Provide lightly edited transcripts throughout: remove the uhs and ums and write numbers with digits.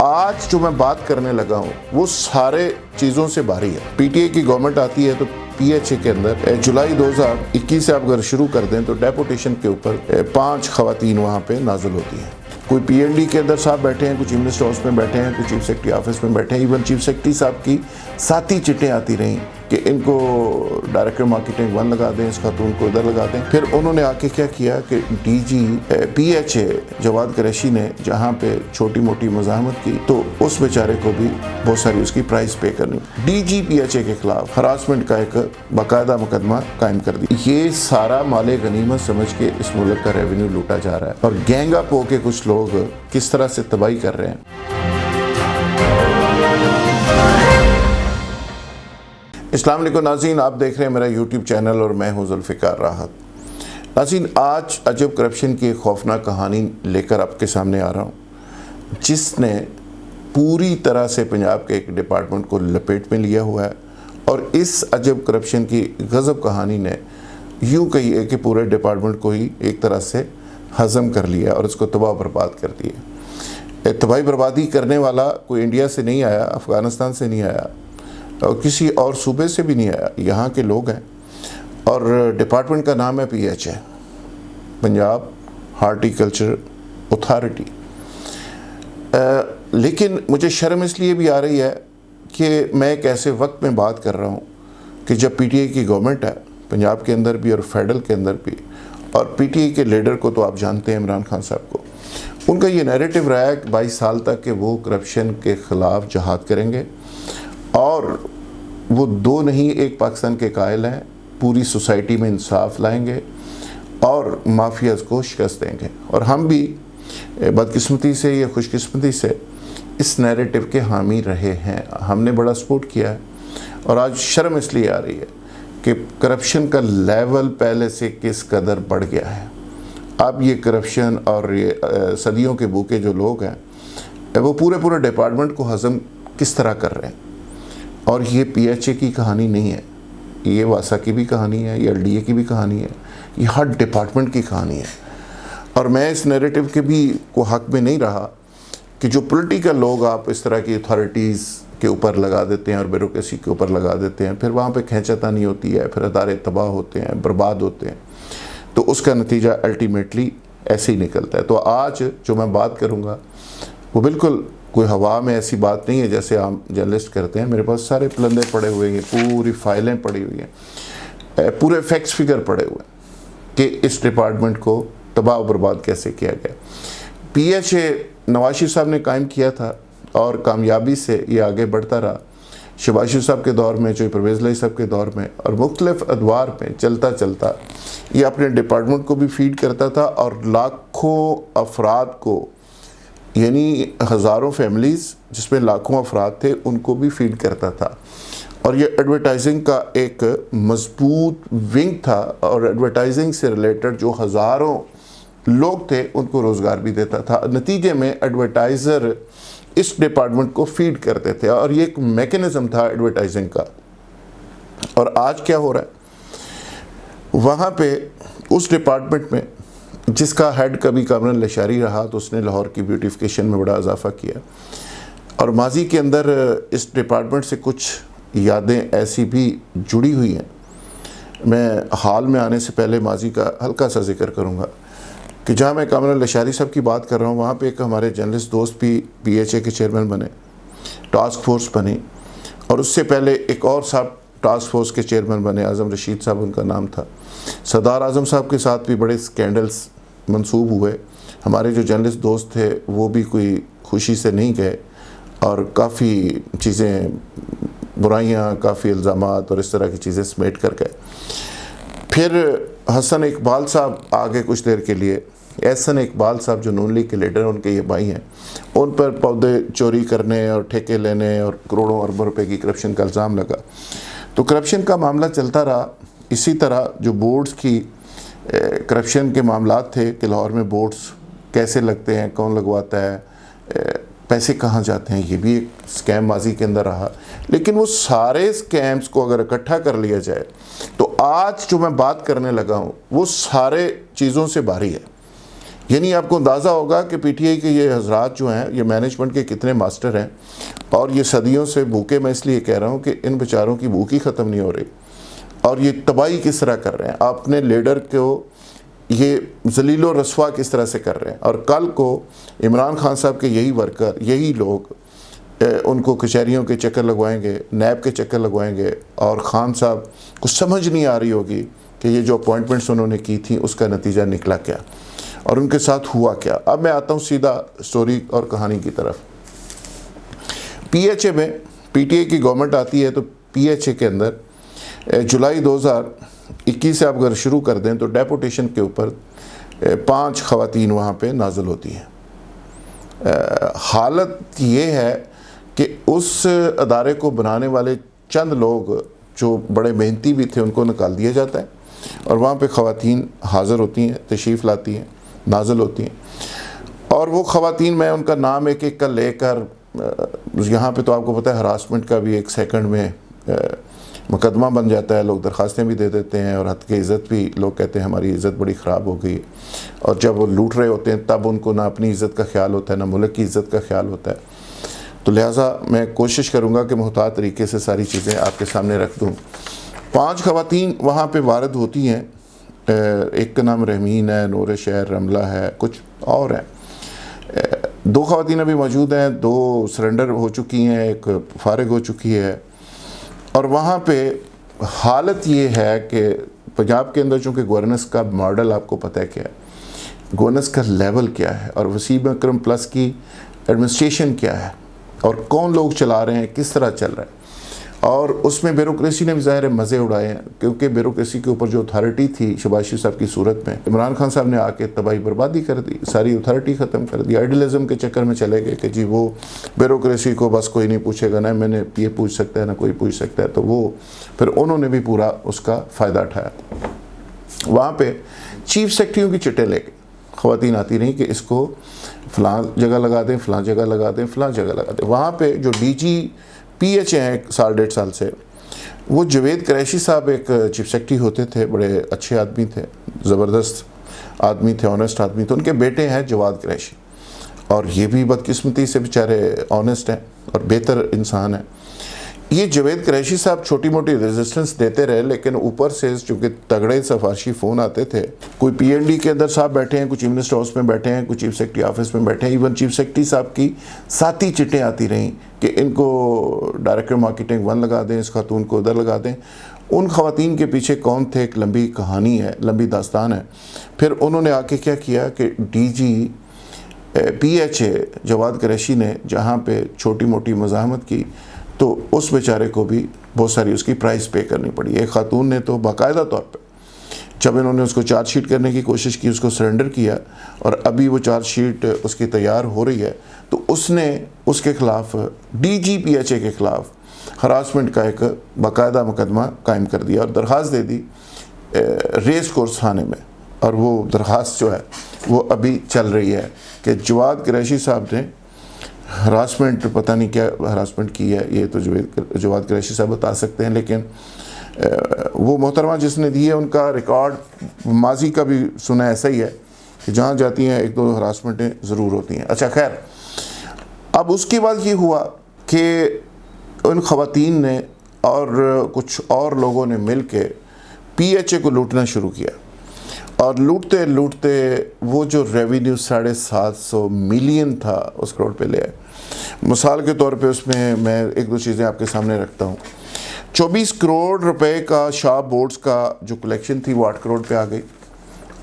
आज जो मैं बात करने लगा हूँ वो सारे चीज़ों से भारी है। पीटीआई की गवर्नमेंट आती है तो पीएचए के अंदर जुलाई 2021 से आप अगर शुरू कर दें तो डेपुटेशन के ऊपर 5 खवातीन वहाँ पे नाजुल होती हैं। कोई पीएनडी के अंदर साहब बैठे हैं, कुछ चीफ मिनिस्टर हाउस में बैठे हैं, कुछ चीफ सेक्रेटरी ऑफिस में बैठे हैं। इवन चीफ सेक्रेटरी साहब की 7 चिट्ठें आती रहीं कि इनको डायरेक्टर मार्केटिंग 1 लगा दें, इस खातून को इधर लगा दें। फिर उन्होंने आके क्या किया कि डीजी पीएचए जवाद कुरैशी ने जहाँ पे छोटी मोटी मज़ाहमत की तो उस बेचारे को भी बहुत सारी उसकी प्राइस पे करनी। डीजी पीएचए के खिलाफ हरासमेंट का एक बाकायदा मुकदमा कायम कर दिया। ये सारा माले गनीमत समझ के इस मुल्क का रेवेन्यू लूटा जा रहा है और गैंग अप होके कुछ लोग किस तरह से तबाही कर रहे हैं। अस्सलाम वालेकुम नाज़रीन, आप देख रहे हैं मेरा यूट्यूब चैनल और मैं हूं जुल्फ़िकार राहत। नाज़रीन, आज अजब करप्शन की एक खौफनाक कहानी लेकर आपके सामने आ रहा हूं जिसने पूरी तरह से पंजाब के एक डिपार्टमेंट को लपेट में लिया हुआ है। और इस अजब करप्शन की गज़ब कहानी ने यूँ कहिए कि पूरे डिपार्टमेंट को ही एक तरह से हज़म कर लिया और इसको तबाह बर्बाद कर दिया। तबाही बर्बादी करने वाला कोई इंडिया से नहीं आया, अफ़गानिस्तान से नहीं आया और किसी और सूबे से भी नहीं आया, यहाँ के लोग हैं। और डिपार्टमेंट का नाम है पीएचए, पंजाब हार्टिकल्चर अथॉरिटी। लेकिन मुझे शर्म इसलिए भी आ रही है कि मैं एक ऐसे वक्त में बात कर रहा हूँ कि जब पीटीआई की गवर्नमेंट है पंजाब के अंदर भी और फेडरल के अंदर भी, और पीटीआई के लीडर को तो आप जानते हैं, इमरान खान साहब को। उनका ये नैरेटिव रहा है 22 साल तक कि वो करप्शन के ख़िलाफ़ जहाद करेंगे और वो 2 नहीं 1 पाकिस्तान के कायल हैं, पूरी सोसाइटी में इंसाफ लाएंगे और माफियाज को शिकस्त देंगे। और हम भी बदकिस्मती से या खुशकिस्मती से इस नैरेटिव के हामी रहे हैं, हमने बड़ा सपोर्ट किया है। और आज शर्म इसलिए आ रही है कि करप्शन का लेवल पहले से किस कदर बढ़ गया है। अब ये करप्शन और ये सदियों के भूखे जो लोग हैं वो पूरे डिपार्टमेंट को हज़म किस तरह कर रहे हैं। और ये पीएचए की कहानी नहीं है, ये वासा की भी कहानी है, ये एलडीए की भी कहानी है, ये हर डिपार्टमेंट की कहानी है। और मैं इस नैरेटिव के भी को हक में नहीं रहा कि जो पॉलिटिकल लोग आप इस तरह की अथॉरिटीज़ के ऊपर लगा देते हैं और ब्यूरोक्रेसी के ऊपर लगा देते हैं, फिर वहाँ पे खींचातानी होती है, फिर अदारे तबाह होते हैं, बर्बाद होते हैं, तो उसका नतीजा अल्टीमेटली ऐसे ही निकलता है। तो आज जो मैं बात करूँगा वो बिल्कुल कोई हवा में ऐसी बात नहीं है जैसे आम जर्नलिस्ट करते हैं। मेरे पास सारे पलंदे पड़े हुए हैं, पूरी फाइलें पड़ी हुई हैं, पूरे फैक्ट्स फिगर पड़े हुए हैं कि इस डिपार्टमेंट को तबाह बर्बाद कैसे किया गया। पीएचए नवाज शरीफ साहब ने कायम किया था और कामयाबी से ये आगे बढ़ता रहा। शहबाज शरीफ साहब के दौर में, जो परवेज़ इलाही साहब के दौर में, और मुख्तलिफ अदवार में चलता चलता ये अपने डिपार्टमेंट को भी फीड करता था और लाखों अफराद को, यानी हज़ारों फैमिलीज़ जिसमें लाखों अफराद थे, उनको भी फीड करता था। और ये एडवर्टाइजिंग का एक मजबूत विंग था और एडवर्टाइजिंग से रिलेटेड जो हज़ारों लोग थे उनको रोज़गार भी देता था। नतीजे में एडवर्टाइज़र इस डिपार्टमेंट को फीड करते थे और ये एक मैकेनिज़्म था एडवर्टाइजिंग का। और आज क्या हो रहा है, वहाँ पे उस डिपार्टमेंट में जिसका हेड कभी कामरान लशारी रहा तो उसने लाहौर की ब्यूटिफिकेशन में बड़ा इजाफा किया। और माजी के अंदर इस डिपार्टमेंट से कुछ यादें ऐसी भी जुड़ी हुई हैं। मैं हाल में आने से पहले माजी का हल्का सा जिक्र करूँगा कि जहाँ मैं कामरान लशारी साहब की बात कर रहा हूँ, वहाँ पे एक हमारे जर्नलिस्ट दोस्त भी पीएचए के चेयरमैन बने, टास्क फोर्स बनी, और उससे पहले एक और साहब टास्क फोर्स के चेयरमैन बने, आज़म रशीद साहब उनका नाम था। सरदार आज़म साहब के साथ भी बड़े स्कैंडल्स मंसूब हुए। हमारे जो जर्नलिस्ट दोस्त थे वो भी कोई खुशी से नहीं गए और काफ़ी चीज़ें, बुराइयां, काफ़ी इल्ज़ामात और इस तरह की चीज़ें समेट कर गए। फिर हसन इकबाल साहब आगे कुछ देर के लिए, एहसन इकबाल साहब जो नून लीग के लीडर, उनके ये भाई हैं, उन पर पौधे चोरी करने और ठेके लेने और करोड़ों अरबों रुपए की करप्शन का इल्ज़ाम लगा। तो करप्शन का मामला चलता रहा। इसी तरह जो बोर्ड्स की करप्शन के मामलात थे कि लाहौर में बोर्ड्स कैसे लगते हैं, कौन लगवाता है, पैसे कहाँ जाते हैं, ये भी एक स्कैम माजी के अंदर रहा। लेकिन वो सारे स्कैम्स को अगर इकट्ठा कर लिया जाए तो आज जो मैं बात करने लगा हूँ वो सारे चीज़ों से भारी है। यानी आपको अंदाज़ा होगा कि पीटीआई के ये हजरात जो हैं ये मैनेजमेंट के कितने मास्टर हैं, और ये सदियों से भूखे। मैं इसलिए कह रहा हूँ कि इन बेचारों की भूख ही ख़त्म नहीं हो रही, और ये तबाही किस तरह कर रहे हैं, अपने लीडर को ये जलीलो रसवा किस तरह से कर रहे हैं। और कल को इमरान खान साहब के यही वर्कर, यही लोग उनको कचहरियों के चक्कर लगवाएंगे, नैब के चक्कर लगवाएंगे, और खान साहब को समझ नहीं आ रही होगी कि ये जो अपॉइंटमेंट्स उन्होंने की थी उसका नतीजा निकला क्या और उनके साथ हुआ क्या। अब मैं आता हूँ सीधा स्टोरी और कहानी की तरफ। पीएचए में पीटीआई की गवर्नमेंट आती है, तो पीएचए के अंदर जुलाई 2021 से आप अगर शुरू कर दें तो डेपुटेशन के ऊपर 5 खवातीन वहाँ पे नाजिल होती हैं। हालत ये है कि उस अदारे को बनाने वाले चंद लोग जो बड़े मेहनती भी थे उनको निकाल दिया जाता है, और वहाँ पे खवातीन हाज़िर होती हैं, तशरीफ़ लाती हैं, नाजिल होती हैं। और वो खवातीन, मैं उनका नाम एक एक का लेकर, यहाँ पे तो आपको पता है हरासमेंट का भी एक सेकंड में मुकदमा बन जाता है, लोग दरख्वास्तें भी दे देते हैं, और हद के इज़्ज़त भी लोग कहते हैं हमारी इज़्ज़त बड़ी ख़राब हो गई। और जब वो लूट रहे होते हैं तब उनको ना अपनी इज़्ज़त का ख्याल होता है ना मुल्क की इज़्ज़त का ख्याल होता है। तो लिहाजा मैं कोशिश करूँगा कि मुहतात तरीके से सारी चीज़ें आपके सामने रख दूँ। 5 खवातीन वहाँ पे वारद होती हैं, एक का नाम रहमीन है, नूर शहर, रमला है, कुछ और हैं। 2 खवातीन अभी मौजूद हैं, 2 सरेंडर हो चुकी हैं, एक फारिग हो चुकी है। और वहाँ पे हालत ये है कि पंजाब के अंदर चूँकि गवर्नेंस का मॉडल आपको पता है क्या है, गवर्नेंस का लेवल क्या है, और वसीम अकरम प्लस की एडमिनिस्ट्रेशन क्या है, और कौन लोग चला रहे हैं, किस तरह चल रहा है। और उसमें ब्यूरोक्रेसी ने भी ज़ाहिर मज़े उड़ाए हैं, क्योंकि ब्यूरोक्रेसी के ऊपर जो अथॉरिटी थी शहबाज शरीफ साहब की सूरत में, इमरान खान साहब ने आके तबाही बर्बादी कर दी, सारी अथॉरिटी ख़त्म कर दी। आइडियलिज्म के चक्कर में चले गए कि जी वो ब्यूरोक्रेसी को बस कोई नहीं पूछेगा, ना मैंने ये पूछ सकता है ना कोई पूछ सकता है, तो वो फिर उन्होंने भी पूरा उसका फ़ायदा उठाया। वहाँ पर चीफ सेक्रेटरियों की चिट्ठे लेके ख़वातीन आती रहीं कि इसको फ़लाँ जगह लगा दें, फ़लाँ जगह लगा दें, फ़लाँ जगह लगा दें। वहाँ पे जो डीजी पीएचए हैं 1 साल 1.5 साल से, वो जवेद कुरैशी साहब एक चीफ सेक्रेटरी होते थे, बड़े अच्छे आदमी थे, ज़बरदस्त आदमी थे, ऑनेस्ट आदमी थे। उनके बेटे हैं जवाद कुरैशी, और ये भी बदकिस्मती से बेचारे ऑनेस्ट हैं और बेहतर इंसान हैं। ये जवेद कुरैशी साहब छोटी मोटी रेजिस्टेंस देते रहे, लेकिन ऊपर से चूँकि तगड़े सफारशी फ़ोन आते थे, कोई पीएनडी के अंदर साहब बैठे हैं, कुछ चीफ मिनिस्टर हाउस में बैठे हैं, कुछ चीफ सेक्रेटरी ऑफिस में बैठे हैं, इवन चीफ सेक्रेटरी साहब की साथी चिट्ठें आती रहीं कि इनको डायरेक्टर मार्केटिंग 1 लगा दें, इस खातून को उधर लगा दें। उन खवातीन के पीछे कौन थे, एक लंबी कहानी है, लंबी दास्तान है। फिर उन्होंने आके क्या किया कि डीजी पीएचए जवाद कुरैशी ने जहाँ पे छोटी मोटी मज़ाहमत की, तो उस बेचारे को भी बहुत सारी उसकी प्राइस पे करनी पड़ी। एक खातून ने तो बाकायदा तौर पे जब इन्होंने उसको चार्जशीट करने की कोशिश की, उसको सरेंडर किया, और अभी वो चार्जशीट उसकी तैयार हो रही है, तो उसने उसके ख़िलाफ़ डीजी पीएचए के ख़िलाफ़ हरासमेंट का एक बाकायदा मुकदमा कायम कर दिया और दरख्वास्त दे दी रेस कोर्स थाने में। और वो दरख्वास्त जो है वो अभी चल रही है कि जवाद कुरैशी साहब ने हरासमेंट, पता नहीं क्या हरासमेंट की है, ये तो जवाद कुरैशी साहब बता सकते हैं, लेकिन वो मोहतरमा जिसने दी है उनका रिकॉर्ड माजी का भी सुना ऐसा ही है कि जहाँ जाती हैं 1-2 हरासमेंटें ज़रूर होती हैं। अच्छा खैर, अब उसके बाद ये हुआ कि उन खवातीन ने और कुछ और लोगों ने मिल के पीएचए को लूटना शुरू किया, और लूटते लूटते वो जो रेवेन्यू 750 मिलियन था उस करोड़ पे ले आए। मिसाल के तौर पे उसमें मैं 1-2 चीज़ें आपके सामने रखता हूँ। 24 करोड़ रुपए का शाह बोर्ड्स का जो कलेक्शन थी वो 8 करोड़ पे आ गई,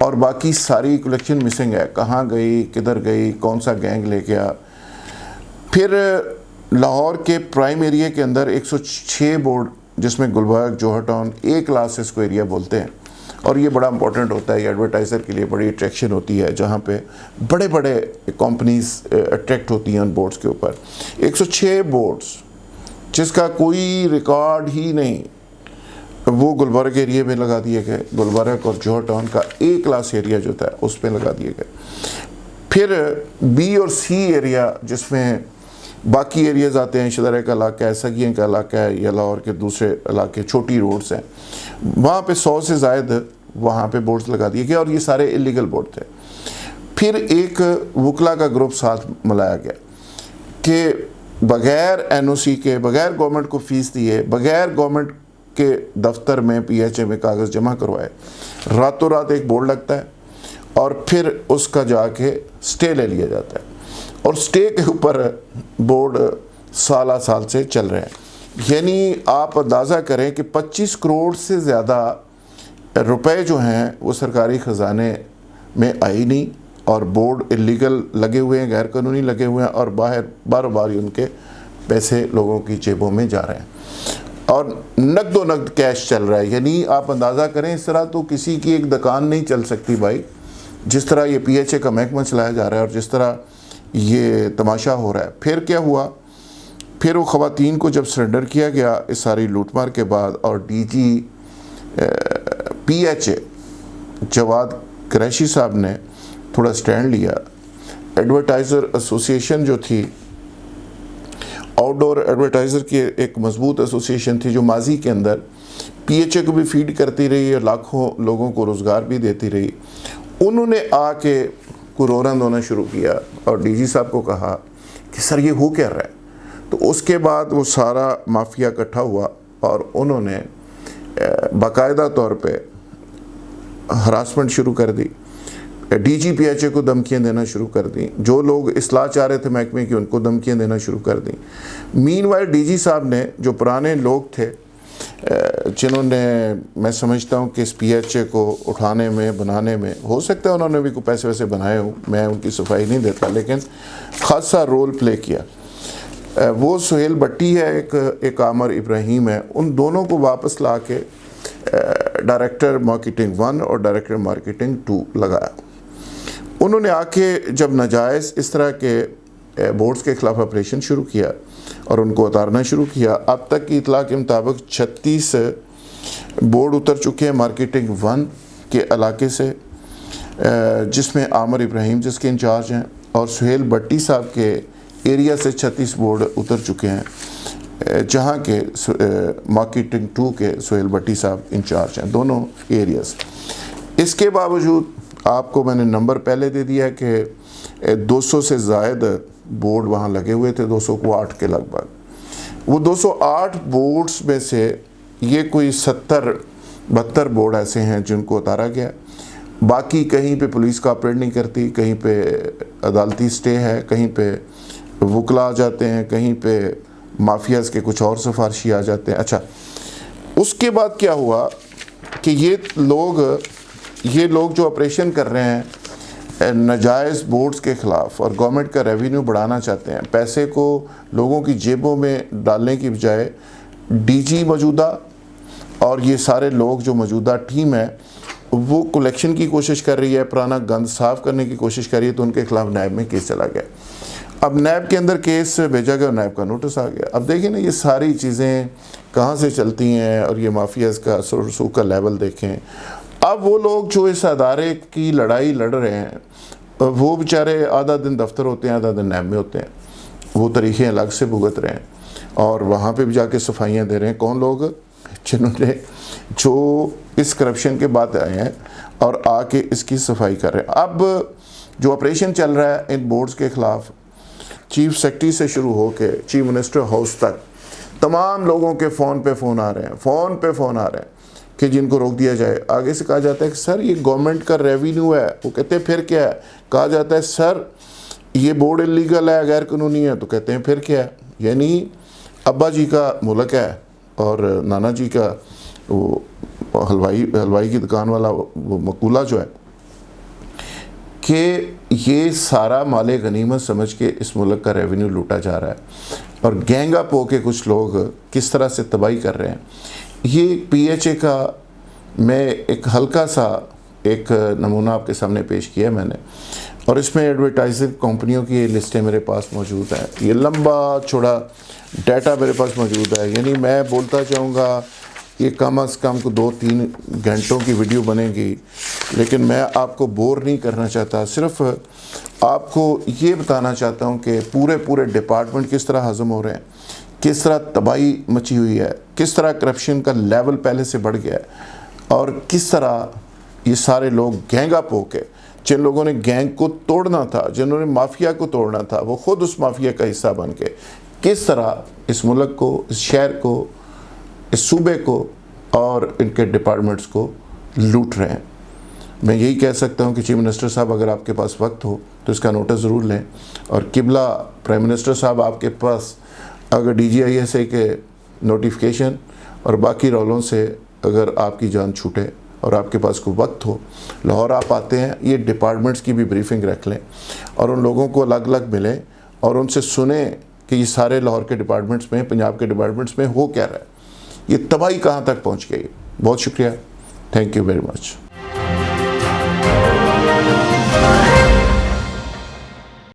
और बाकी सारी कलेक्शन मिसिंग है, कहाँ गई, किधर गई, कौन सा गैंग ले गया। फिर लाहौर के प्राइम एरिया के अंदर 106 बोर्ड, जिसमें गुलबर्ग, जौहर टाउन, ए क्लास इसको एरिया बोलते हैं, और ये बड़ा इंपॉर्टेंट होता है, ये एडवर्टाइज़र के लिए बड़ी अट्रैक्शन होती है, जहाँ पे बड़े बड़े कंपनीज अट्रैक्ट होती हैं उन बोर्ड्स के ऊपर। 106 बोर्ड्स जिसका कोई रिकॉर्ड ही नहीं, वो गुलबर्ग एरिया में लगा दिए गए। गुलबर्ग और जौहर टाउन का ए क्लास एरिया जो था उस पर लगा दिए गए। फिर बी और सी एरिया, जिसमें बाकी एरियाज़ आते हैं, शदरे का इलाका है, सगियों का इलाका है, या लाहौर के दूसरे इलाके छोटी रोड्स हैं, वहाँ पे 100 से ज़ायद वहाँ पे बोर्ड्स लगा दिए गए, और ये सारे इलीगल बोर्ड थे। फिर एक वकला का ग्रुप साथ मिलाया गया कि बगैर एनओसी के, बगैर गवर्नमेंट को फीस दिए, बगैर गवर्नमेंट के दफ्तर में पीएचए में कागज़ जमा करवाए, रातों रात एक बोर्ड लगता है और फिर उसका जाके स्टे ले लिया जाता है और स्टे के ऊपर बोर्ड साल से चल रहे हैं। यानी आप अंदाज़ा करें कि 25 करोड़ से ज़्यादा रुपए जो हैं वो सरकारी ख़जाने में आई नहीं और बोर्ड इलीगल लगे हुए हैं, गैर कानूनी लगे हुए हैं और बार बार उनके पैसे लोगों की जेबों में जा रहे हैं और नकदो नकद कैश चल रहा है। यानी आप अंदाज़ा करें, इस तरह तो किसी की एक दुकान नहीं चल सकती भाई, जिस तरह ये पीएचए का महकमा चलाया जा रहा है और जिस तरह ये तमाशा हो रहा है। फिर क्या हुआ, फिर वो ख़वातीन को जब सरेंडर किया गया इस सारी लूटमार के बाद और डीजी पीएचए जवाद कुरैशी साहब ने थोड़ा स्टैंड लिया। एडवर्टाइज़र एसोसिएशन जो थी, आउटडोर एडवर्टाइज़र की एक मजबूत एसोसिएशन थी जो माजी के अंदर पीएचए को भी फीड करती रही और लाखों लोगों को रोज़गार भी देती रही, उन्होंने आके कोरोना धोना शुरू किया और डीजी साहब को कहा कि सर ये हो क्या रहा है। तो उसके बाद वो सारा माफिया इकट्ठा हुआ और उन्होंने बाकायदा तौर पे हरासमेंट शुरू कर दी, डीजी पीएचए को धमकियाँ देना शुरू कर दी, जो लोग इसलाह चाह रहे थे महकमे की उनको धमकियाँ देना शुरू कर दी। मीनवाइल डीजी साहब ने, जो पुराने लोग थे जिन्होंने, मैं समझता हूँ कि इस पीएचए को उठाने में, बनाने में, हो सकता है उन्होंने भी कोई पैसे वैसे बनाए हों, मैं उनकी सफाई नहीं देता, लेकिन ख़ासा रोल प्ले किया। वो सुहेल भट्टी है, एक आमर इब्राहिम है, उन दोनों को वापस ला के डायरेक्टर मार्केटिंग 1 और डायरेक्टर मार्केटिंग 2 लगाया। उन्होंने आके जब नाजायज़ इस तरह के बोर्ड्स के ख़िलाफ़ ऑपरेशन शुरू किया और उनको उतारना शुरू किया। अब तक की इतला के मुताबिक 36 बोर्ड उतर चुके हैं मार्केटिंग 1 के इलाके से, जिसमें आमर इब्राहिम जिसके इंचार्ज हैं और सुहेल भट्टी साहब के एरिया से 36 बोर्ड उतर चुके हैं, जहां के मार्केटिंग 2 के सुहेल भट्टी साहब इंचार्ज हैं, दोनों एरियाज। इसके बावजूद आपको मैंने नंबर पहले दे दिया है कि 200 से ज़ायद बोर्ड वहाँ लगे हुए थे, 208 के लगभग। वो 208 बोर्ड्स में से ये कोई 70-72 बोर्ड ऐसे हैं जिनको उतारा गया। बाकी कहीं पे पुलिस कॉपरेट नहीं करती, कहीं पे अदालती स्टे है, कहीं पे वकला आ जाते हैं, कहीं पे माफियाज़ के कुछ और सिफारशी आ जाते हैं। अच्छा, उसके बाद क्या हुआ कि ये लोग जो ऑपरेशन कर रहे हैं नाजायज़ बोर्ड्स के ख़िलाफ़ और गवर्नमेंट का रेवेन्यू बढ़ाना चाहते हैं, पैसे को लोगों की जेबों में डालने की बजाय डीजी मौजूदा और ये सारे लोग जो मौजूदा टीम है वो कलेक्शन की कोशिश कर रही है, पुराना गंद साफ़ करने की कोशिश कर रही है, तो उनके ख़िलाफ़ नैब में केस चला गया। अब नैब के अंदर केस भेजा गया और नैब का नोटिस आ गया। अब देखिए ना, ये सारी चीज़ें कहाँ से चलती हैं और ये माफियाज़ का रसूख का लेवल देखें। अब वो लोग जो इस अदारे की लड़ाई लड़ रहे हैं वो बेचारे आधा दिन दफ्तर होते हैं, आधा दिन नैब में होते हैं, वो तरीक़े अलग से भुगत रहे हैं और वहाँ पे भी जाके सफाइयाँ दे रहे हैं। कौन लोग? जिन्होंने जो इस करप्शन के बाद आए हैं और आके इसकी सफाई कर रहे हैं। अब जो ऑपरेशन चल रहा है इन बोर्ड्स के ख़िलाफ़, चीफ सेक्रेटरी से शुरू हो के चीफ मिनिस्टर हाउस तक तमाम लोगों के फ़ोन पे फ़ोन आ रहे हैं कि जिनको रोक दिया जाए। आगे से कहा जाता है कि सर ये गवर्नमेंट का रेवेन्यू है, वो कहते हैं फिर क्या है। कहा जाता है सर ये बोर्ड इलीगल है, गैर कानूनी है, तो कहते हैं फिर क्या है। यानी अब्बा जी का मुल्क है और नाना जी का वो हलवाई की दुकान वाला वो मकूला जो है कि ये सारा माले गनीमत समझ के इस मुल्क का रेवेन्यू लूटा जा रहा है और गैंगा पो के कुछ लोग किस तरह से तबाही कर रहे हैं। ये पीएचए का मैं एक हल्का सा एक नमूना आपके सामने पेश किया मैंने, और इसमें एडवर्टाइजिंग कंपनियों की लिस्टें मेरे पास मौजूद हैं। ये लंबा चौड़ा डाटा मेरे पास मौजूद है। यानी मैं बोलता चाहूँगा ये कम अज़ कम को 2-3 घंटों की वीडियो बनेगी, लेकिन मैं आपको बोर नहीं करना चाहता। सिर्फ आपको ये बताना चाहता हूँ कि पूरे डिपार्टमेंट किस तरह हज़म हो रहे हैं, किस तरह तबाही मची हुई है, किस तरह करप्शन का लेवल पहले से बढ़ गया है और किस तरह ये सारे लोग गैंगा पो के जिन लोगों ने गैंग को तोड़ना था, जिन्होंने माफिया को तोड़ना था, वो खुद उस माफिया का हिस्सा बन के किस तरह इस मुल्क को, इस शहर को, इस सूबे को और इनके डिपार्टमेंट्स को लूट रहे हैं। मैं यही कह सकता हूं कि चीफ मिनिस्टर साहब, अगर आपके पास वक्त हो तो इसका नोटिस ज़रूर लें। और किबला प्राइम मिनिस्टर साहब, आपके पास अगर DGISA के नोटिफिकेशन और बाकी रोलों से अगर आपकी जान छूटे और आपके पास कोई वक्त हो, लाहौर आप आते हैं, ये डिपार्टमेंट्स की भी ब्रीफिंग रख लें और उन लोगों को अलग अलग मिलें और उनसे सुने कि ये सारे लाहौर के डिपार्टमेंट्स में, पंजाब के डिपार्टमेंट्स में हो क्या रहा है, ये तबाही कहाँ तक पहुँच गई। बहुत शुक्रिया, थैंक यू वेरी मच।